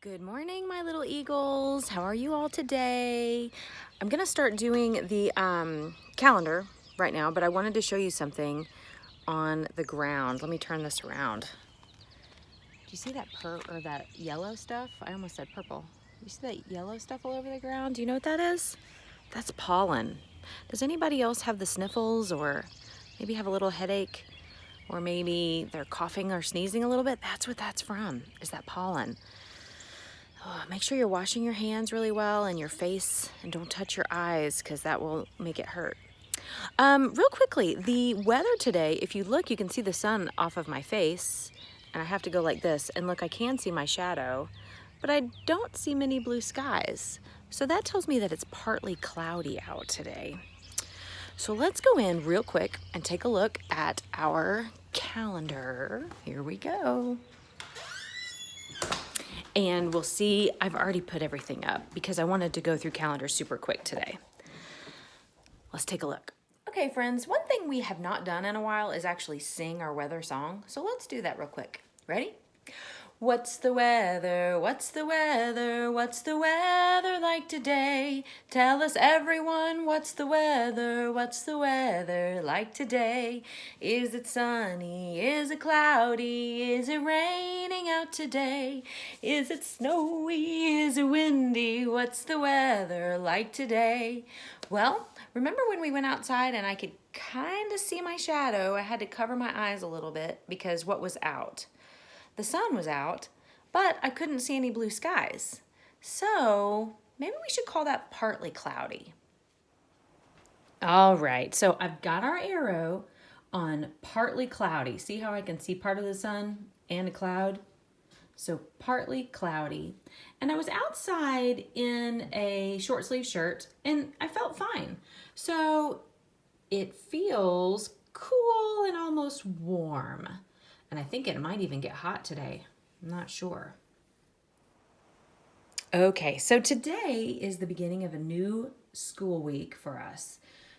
Good morning, my little eagles. How are you all today? I'm gonna start doing the calendar right now, but I wanted to show you something on the ground. Let me turn this around. Do you see that that yellow stuff? I almost said purple. You see that yellow stuff all over the ground? Do you know what that is? That's pollen. Does anybody else have the sniffles or maybe have a little headache or maybe they're coughing or sneezing a little bit? That's what that's from, is that pollen. Make sure you're washing your hands really well and your face, and don't touch your eyes because that will make it hurt. Real quickly, the weather today, if you look, you can see the sun off of my face, and I have to go like this, and look, I can see my shadow, but I don't see many blue skies. So that tells me that it's partly cloudy out today. So let's go in real quick and take a look at our calendar. Here we go. And we'll see, I've already put everything up because I wanted to go through calendar super quick today. Let's take a look. Okay, friends, one thing we have not done in a while is actually sing our weather song. So let's do that real quick. Ready? What's the weather? What's the weather? What's the weather like today? Tell us, everyone, what's the weather? What's the weather like today? Is it sunny? Is it cloudy? Is it raining out today? Is it snowy? Is it windy? What's the weather like today? Well, remember when we went outside and I could kind of see my shadow? I had to cover my eyes a little bit because what was out? The sun was out, but I couldn't see any blue skies. So maybe we should call that partly cloudy. All right, so I've got our arrow on partly cloudy. See how I can see part of the sun and a cloud? So partly cloudy. And I was outside in a short sleeve shirt and I felt fine. So it feels cool and almost warm. And I think it might even get hot today. I'm not sure. Okay, so today is the beginning of a new school week for us.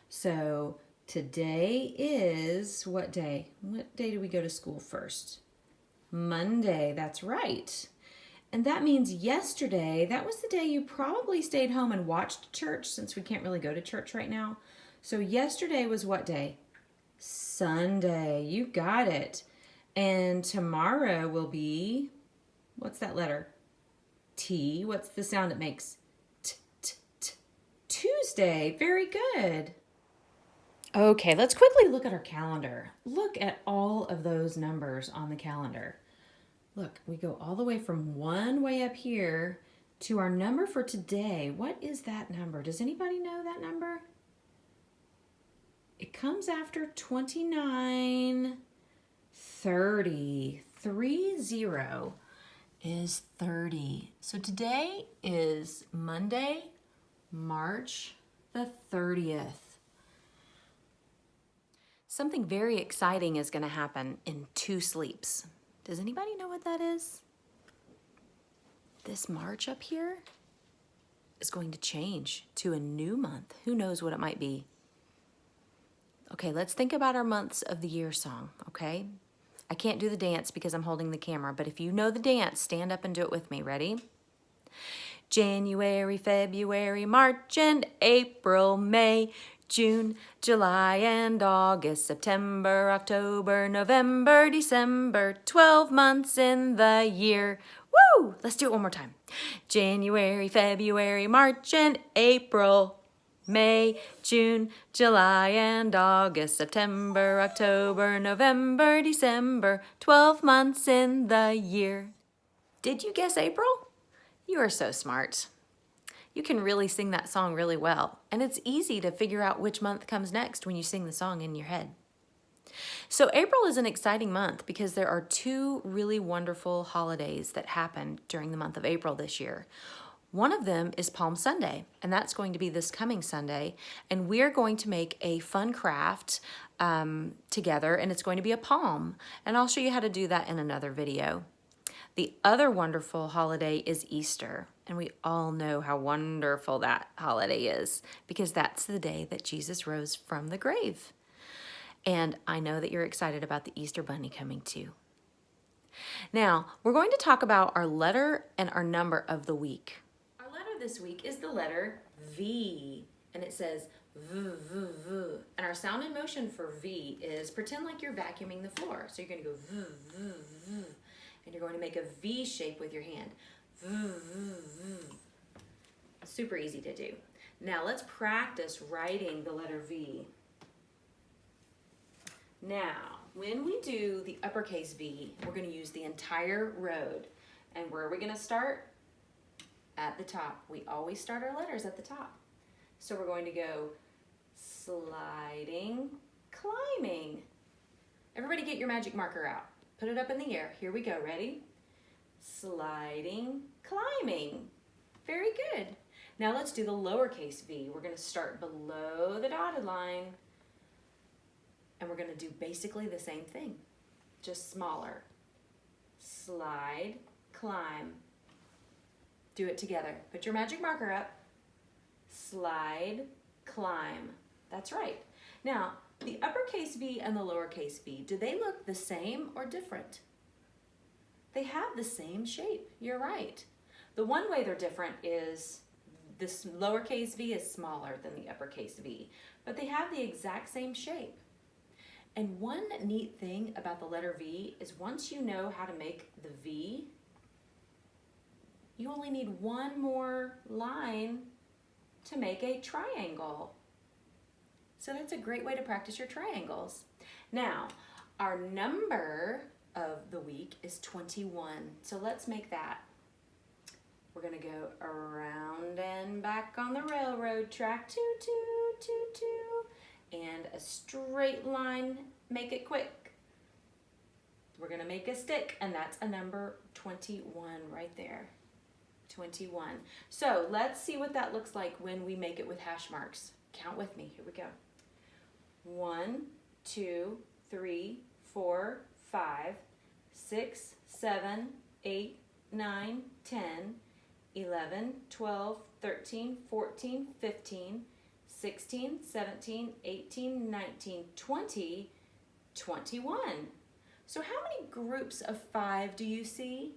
So today is what day? What day do we go to school first? Monday, that's right. And that means yesterday, that was the day you probably stayed home and watched church since we can't really go to church right now. So yesterday was what day? Sunday, you got it. And tomorrow will be, what's that letter? T. What's the sound it makes? T, t, t. Tuesday. Very good. Okay, let's quickly look at our calendar. Look at all of those numbers on the calendar. Look, we go all the way from one way up here to our number for today. What is that number? Does anybody know that number? It comes after 29. 30. 30 is 30. So today is Monday, March the 30th. Something very exciting is going to happen in 2 sleeps. Does anybody know what that is? This March up here is going to change to a new month. Who knows what it might be? Okay, let's think about our months of the year song, okay? I can't do the dance because I'm holding the camera, but if you know the dance, stand up and do it with me. Ready? January, February, March, and April, May, June, July, and August, September, October, November, December, 12 months in the year. Woo! Let's do it one more time. January, February, March, and April, May, June, July, and August, September, October, November, December, 12 months in the year. Did you guess April? You are so smart. You can really sing that song really well, and it's easy to figure out which month comes next when you sing the song in your head. So April is an exciting month because there are 2 really wonderful holidays that happened during the month of April this year. One of them is Palm Sunday, and that's going to be this coming Sunday, and we're going to make a fun craft together, and it's going to be a palm, and I'll show you how to do that in another video. The other wonderful holiday is Easter, and we all know how wonderful that holiday is because that's the day that Jesus rose from the grave. And I know that you're excited about the Easter Bunny coming too. Now, we're going to talk about our letter and our number of the week. Our letter this week is the letter V, and it says V, V, V. And our sound and motion for V is pretend like you're vacuuming the floor. So you're going to go V, V, V, and you're going to make a V shape with your hand. V, V, V. Super easy to do. Now let's practice writing the letter V. Now, when we do the uppercase V, we're going to use the entire road. And where are we going to start? At the top. We always start our letters at the top. So we're going to go sliding, climbing. Everybody get your magic marker out. Put it up in the air. Here we go. Ready? Sliding, climbing. Very good. Now let's do the lowercase v. We're going to start below the dotted line. And we're going to do basically the same thing, just smaller. Slide, climb. Do it together. Put your magic marker up. Slide, climb. That's right. Now, the uppercase V and the lowercase v, do they look the same or different? They have the same shape. You're right. The one way they're different is this lowercase v is smaller than the uppercase V, but they have the exact same shape. And one neat thing about the letter V is once you know how to make the V, you only need one more line to make a triangle. So that's a great way to practice your triangles. Now, our number of the week is 21. So let's make that. We're gonna go around and back on the railroad track, toot, toot, toot, toot, and a straight line, make it quick. We're gonna make a stick, and that's a number 21 right there, 21. So let's see what that looks like when we make it with hash marks. Count with me, here we go. 1, 2, 3, 4, 5, 6, 7, 8, 9, 10, 11, 12, 13, 14, 15, 16, 17, 18, 19, 20, 21. So how many groups of 5 do you see?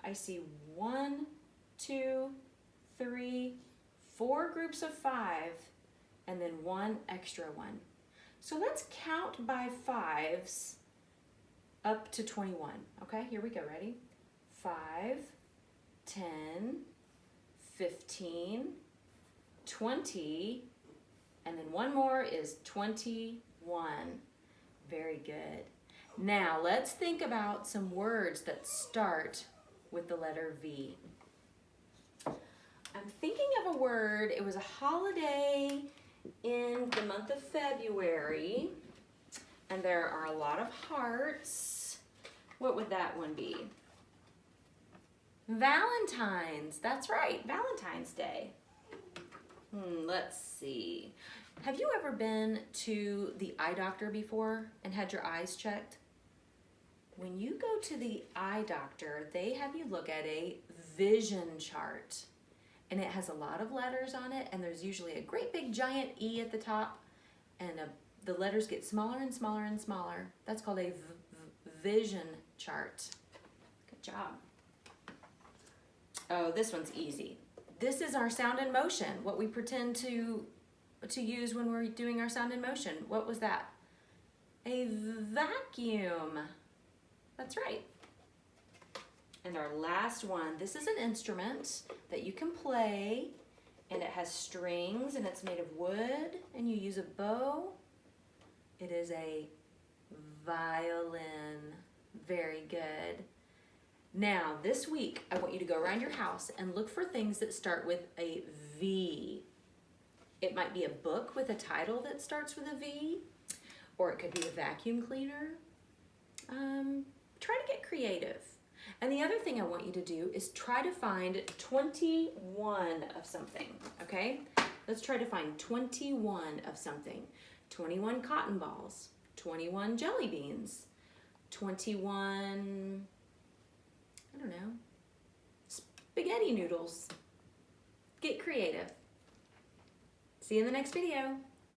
I see 1, 2, 3, 4 groups of 5, and then 1 extra one. So let's count by 5s up to 21. Okay, here we go, ready? 5, 10, 15, 20, and then one more is 21. Very good. Now let's think about some words that start with the letter V. I'm thinking of a word, it was a holiday in the month of February, and there are a lot of hearts. What would that one be? Valentine's, that's right, Valentine's Day. Let's see. Have you ever been to the eye doctor before and had your eyes checked? When you go to the eye doctor, they have you look at a vision chart. And it has a lot of letters on it, and there's usually a great big giant E at the top, and the letters get smaller and smaller and smaller. That's called a vision chart. Good job. Oh, this one's easy. This is our sound and motion, what we pretend to use when we're doing our sound and motion. What was that? A vacuum. That's right. And our last one, this is an instrument that you can play, and it has strings, and it's made of wood, and you use a bow. It is a violin. Very good. Now, this week, I want you to go around your house and look for things that start with a V. It might be a book with a title that starts with a V, or it could be a vacuum cleaner. Try to get creative. And the other thing I want you to do is try to find 21 of something, okay? Let's try to find 21 of something. 21 cotton balls, 21 jelly beans, 21, I don't know, spaghetti noodles. Get creative. See you in the next video.